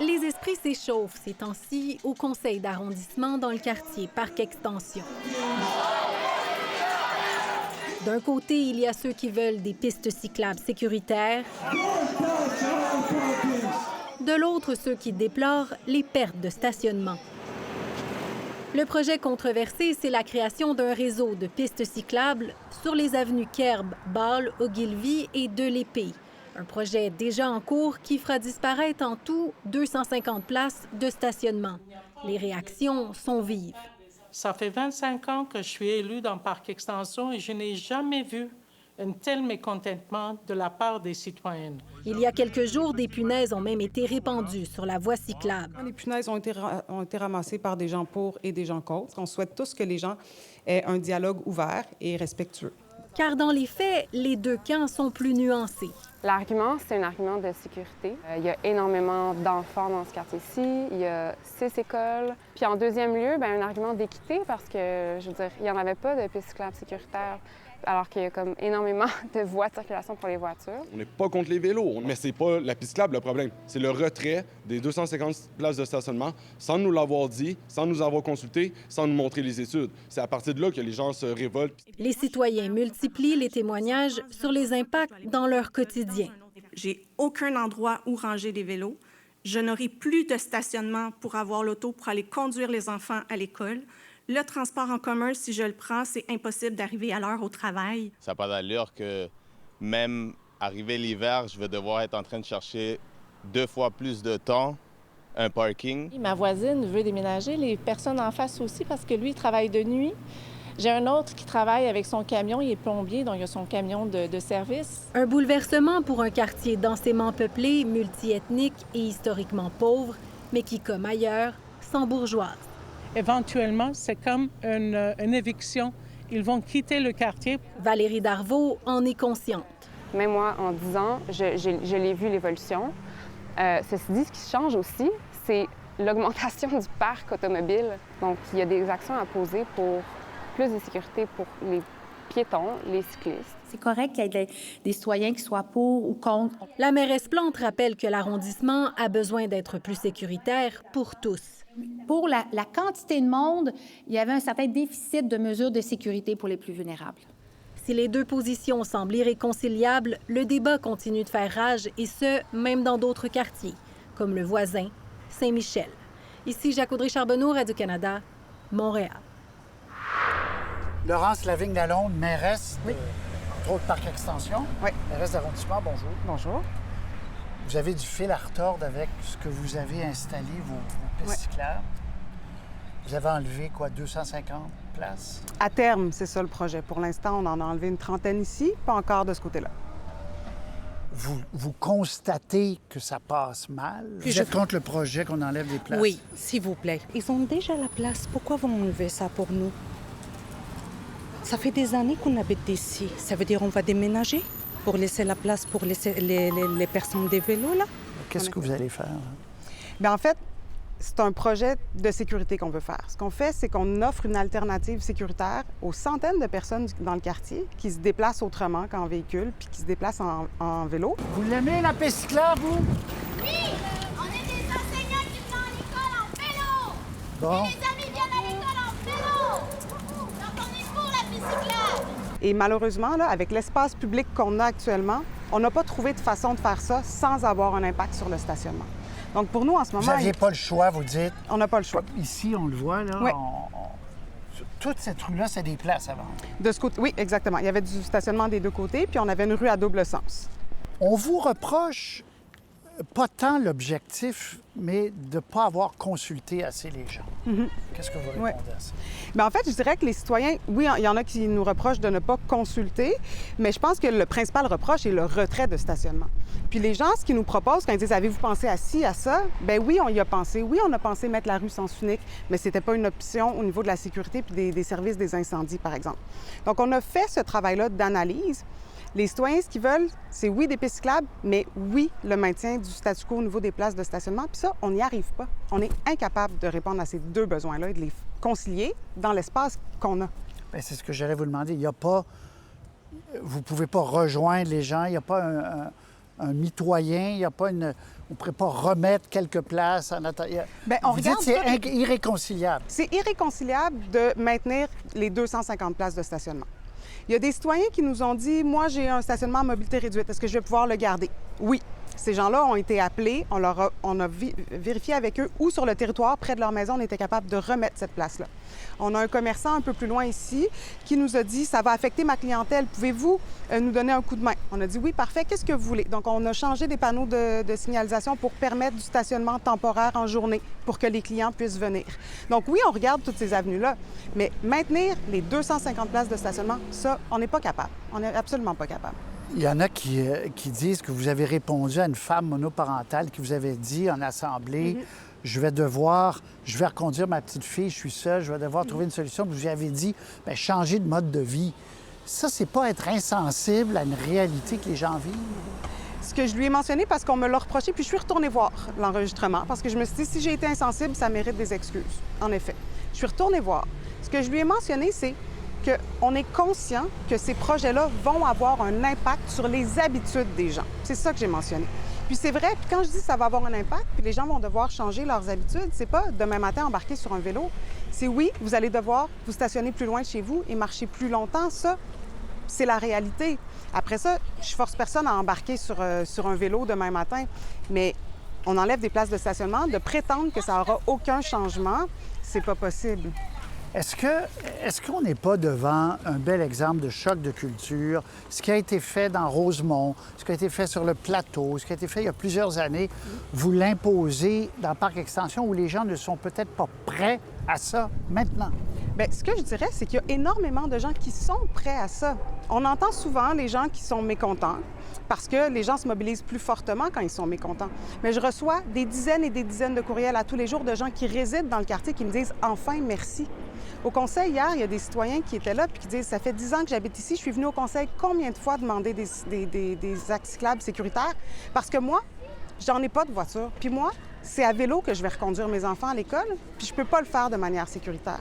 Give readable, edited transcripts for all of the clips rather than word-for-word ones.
Les esprits s'échauffent ces temps-ci au conseil d'arrondissement dans le quartier Parc-Extension. D'un côté, il y a ceux qui veulent des pistes cyclables sécuritaires. De l'autre, ceux qui déplorent les pertes de stationnement. Le projet controversé, c'est la création d'un réseau de pistes cyclables sur les avenues Kerb, Bâle, Ogilvie et de l'Épée. Un projet déjà en cours qui fera disparaître en tout 250 places de stationnement. Les réactions sont vives. Ça fait 25 ans que je suis élue dans Parc Extension et je n'ai jamais vu un tel mécontentement de la part des citoyennes. Il y a quelques jours, des punaises ont même été répandues sur la voie cyclable. Les punaises ont été ramassées par des gens pour et des gens contre. On souhaite tous que les gens aient un dialogue ouvert et respectueux. Car dans les faits, les deux camps sont plus nuancés. L'argument, c'est un argument de sécurité. Il y a énormément d'enfants dans ce quartier-ci. Il y a 6 écoles. Puis en deuxième lieu, un argument d'équité parce que, je veux dire, il n'y en avait pas de pistes cyclables sécuritaires alors qu'il y a comme énormément de voies de circulation pour les voitures. On n'est pas contre les vélos, mais c'est pas la piste cyclable le problème. C'est le retrait des 250 places de stationnement sans nous l'avoir dit, sans nous avoir consulté, sans nous montrer les études. C'est à partir de là que les gens se révoltent. Les citoyens multiplient les témoignages sur les impacts dans leur quotidien. J'ai aucun endroit où ranger les vélos. Je n'aurai plus de stationnement pour avoir l'auto pour aller conduire les enfants à l'école. Le transport en commun, si je le prends, c'est impossible d'arriver à l'heure au travail. Ça n'a pas d'allure que même arrivé l'hiver, je vais devoir être en train de chercher 2 fois plus de temps un parking. Ma voisine veut déménager, les personnes en face aussi, parce que lui, il travaille de nuit. J'ai un autre qui travaille avec son camion, il est plombier, donc il a son camion de service. Un bouleversement pour un quartier densément peuplé, multiethnique et historiquement pauvre, mais qui, comme ailleurs, s'embourgeoise. Éventuellement, c'est comme une éviction. Ils vont quitter le quartier. Valérie Darvaux en est consciente. Même moi, en 10 ans, je l'ai vu, l'évolution. Ceci dit, ce qui change aussi, c'est l'augmentation du parc automobile. Donc, il y a des actions à poser pour plus de sécurité pour les piétons, les cyclistes. C'est correct qu'il y ait des citoyens qui soient pour ou contre. La mairesse Plante rappelle que l'arrondissement a besoin d'être plus sécuritaire pour tous. Pour la quantité de monde, il y avait un certain déficit de mesures de sécurité pour les plus vulnérables. Si les deux positions semblent irréconciliables, le débat continue de faire rage, et ce, même dans d'autres quartiers, comme le voisin, Saint-Michel. Ici Jacques Audrey-Charbonneau, Radio-Canada, Montréal. Laurence Lavigne-Lalonde, mairesse, oui. Entre autres Parc Extension, oui. Mairesse d'arrondissement, bonjour. Bonjour. Vous avez du fil à retordre avec ce que vous avez installé, vos pistes cyclables. Vous avez enlevé, 250 places? À terme, c'est ça le projet. Pour l'instant, on en a enlevé une trentaine ici, pas encore de ce côté-là. Vous constatez que ça passe mal? Vous êtes contre le projet qu'on enlève des places? Oui, s'il vous plaît. Ils ont déjà la place. Pourquoi vont enlever ça pour nous? Ça fait des années qu'on habite ici. Ça veut dire qu'on va déménager pour laisser la place pour les personnes des vélos, là? Qu'est-ce que vous allez faire? Bien, en fait, c'est un projet de sécurité qu'on veut faire. Ce qu'on fait, c'est qu'on offre une alternative sécuritaire aux centaines de personnes dans le quartier qui se déplacent autrement qu'en véhicule puis qui se déplacent en vélo. Vous l'aimez, la piste cyclable, vous? Oui! On est des enseignants qui vont à l'école en vélo! Bon. Et les amis viennent à l'école en vélo! Donc on est pour la piste cyclable! Et malheureusement, là, avec l'espace public qu'on a actuellement, on n'a pas trouvé de façon de faire ça sans avoir un impact sur le stationnement. Donc, pour nous, en ce moment... Vous n'aviez pas le choix, vous dites? On n'a pas le choix. Ici, on le voit, là. Oui. Toute cette rue-là, c'est des places avant. De ce côté, oui, exactement. Il y avait du stationnement des deux côtés, puis on avait une rue à double sens. On vous reproche pas tant l'objectif, mais de ne pas avoir consulté assez les gens. Qu'est-ce que vous répondez à ça? Bien, en fait, je dirais que les citoyens, oui, il y en a qui nous reprochent de ne pas consulter, mais je pense que le principal reproche est le retrait de stationnement. Puis les gens, ce qu'ils nous proposent, quand ils disent « Avez-vous pensé à ci, à ça? » Bien oui, on y a pensé. Oui, on a pensé mettre la rue sens unique, mais ce n'était pas une option au niveau de la sécurité puis des services des incendies, par exemple. Donc, on a fait ce travail-là d'analyse. Les citoyens, ce qu'ils veulent, c'est oui, des pistes cyclables, mais oui, le maintien du statu quo au niveau des places de stationnement. Puis ça, on n'y arrive pas. On est incapable de répondre à ces deux besoins-là et de les concilier dans l'espace qu'on a. Bien, c'est ce que j'allais vous demander. Il n'y a pas... Vous ne pouvez pas rejoindre les gens. Il n'y a pas mitoyen, il n'y a pas une... On ne pourrait pas remettre quelques places en attendant. Bien, on Vous dites regarde que c'est irréconciliable. C'est irréconciliable de maintenir les 250 places de stationnement. Il y a des citoyens qui nous ont dit « Moi, j'ai un stationnement à mobilité réduite. Est-ce que je vais pouvoir le garder? » Oui. Ces gens-là ont été appelés, on a vérifié avec eux où sur le territoire, près de leur maison, on était capable de remettre cette place-là. On a un commerçant un peu plus loin ici qui nous a dit « Ça va affecter ma clientèle, pouvez-vous nous donner un coup de main? » On a dit « Oui, parfait, qu'est-ce que vous voulez? » Donc, on a changé des panneaux de signalisation pour permettre du stationnement temporaire en journée pour que les clients puissent venir. Donc oui, on regarde toutes ces avenues-là, mais maintenir les 250 places de stationnement, ça, on n'est pas capable. On n'est absolument pas capable. Il y en a qui disent que vous avez répondu à une femme monoparentale qui vous avait dit en assemblée je vais reconduire ma petite fille, je suis seule, je vais devoir trouver une solution. Vous avez dit bien, changer de mode de vie. Ça, c'est pas être insensible à une réalité que les gens vivent? Ce que je lui ai mentionné parce qu'on me l'a reproché, puis je suis retournée voir l'enregistrement parce que je me suis dit si j'ai été insensible, ça mérite des excuses. En effet, je suis retournée voir. Ce que je lui ai mentionné, c'est qu'on est conscient que ces projets-là vont avoir un impact sur les habitudes des gens. C'est ça que j'ai mentionné. Puis c'est vrai, puis quand je dis que ça va avoir un impact, puis les gens vont devoir changer leurs habitudes, c'est pas demain matin embarquer sur un vélo. C'est oui, vous allez devoir vous stationner plus loin de chez vous et marcher plus longtemps. Ça, c'est la réalité. Après ça, je force personne à embarquer sur un vélo demain matin, mais on enlève des places de stationnement. De prétendre que ça n'aura aucun changement, c'est pas possible. Est-ce qu'on n'est pas devant un bel exemple de choc de culture? Ce qui a été fait dans Rosemont, ce qui a été fait sur le plateau, ce qui a été fait il y a plusieurs années, vous l'imposez dans le parc extension où les gens ne sont peut-être pas prêts à ça maintenant? Bien, ce que je dirais, c'est qu'il y a énormément de gens qui sont prêts à ça. On entend souvent les gens qui sont mécontents parce que les gens se mobilisent plus fortement quand ils sont mécontents. Mais je reçois des dizaines et des dizaines de courriels à tous les jours de gens qui résident dans le quartier qui me disent « Enfin, merci ». Au conseil, hier, il y a des citoyens qui étaient là puis qui disent « Ça fait 10 ans que j'habite ici, je suis venu au conseil combien de fois demander des axes cyclables sécuritaires? Parce que moi, j'en ai pas de voiture. Puis moi, c'est à vélo que je vais reconduire mes enfants à l'école, puis je peux pas le faire de manière sécuritaire. »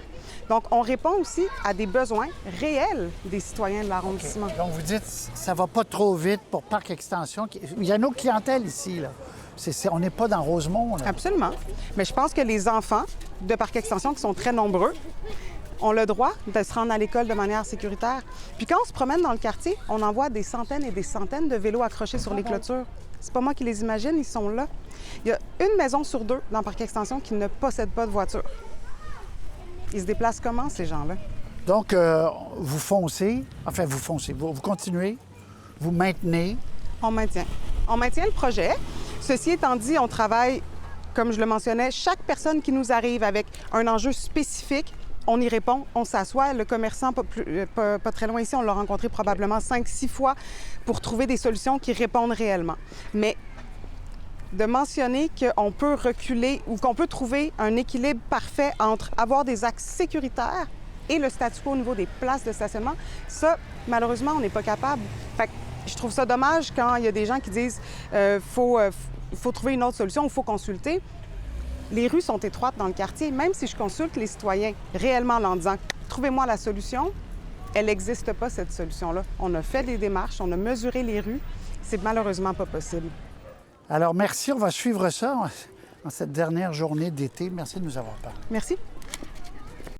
Donc, on répond aussi à des besoins réels des citoyens de l'arrondissement. Okay. Donc, vous dites ça va pas trop vite pour Parc Extension. Il y a nos clientèles ici, là. On n'est pas dans Rosemont, là. Absolument. Mais je pense que les enfants de Parc Extension, qui sont très nombreux, ont le droit de se rendre à l'école de manière sécuritaire. Puis quand on se promène dans le quartier, on en voit des centaines et des centaines de vélos accrochés sur les clôtures. C'est pas moi qui les imagine, ils sont là. Il y a une maison sur deux dans Parc Extension qui ne possède pas de voiture. Ils se déplacent comment, ces gens-là? Donc, vous foncez, vous continuez, vous maintenez. On maintient. On maintient le projet. Ceci étant dit, on travaille, comme je le mentionnais, chaque personne qui nous arrive avec un enjeu spécifique, on y répond, on s'assoit. Le commerçant, pas très loin ici, on l'a rencontré probablement 5-6 fois pour trouver des solutions qui répondent réellement. Mais de mentionner qu'on peut reculer ou qu'on peut trouver un équilibre parfait entre avoir des axes sécuritaires et le statu quo au niveau des places de stationnement, ça, malheureusement, on n'est pas capable. Fait que je trouve ça dommage quand il y a des gens qui disent faut trouver une autre solution ou faut consulter. Les rues sont étroites dans le quartier. Même si je consulte les citoyens réellement en disant « Trouvez-moi la solution », elle n'existe pas, cette solution-là. On a fait des démarches, on a mesuré les rues. C'est malheureusement pas possible. Alors, merci. On va suivre ça en cette dernière journée d'été. Merci de nous avoir parlé. Merci.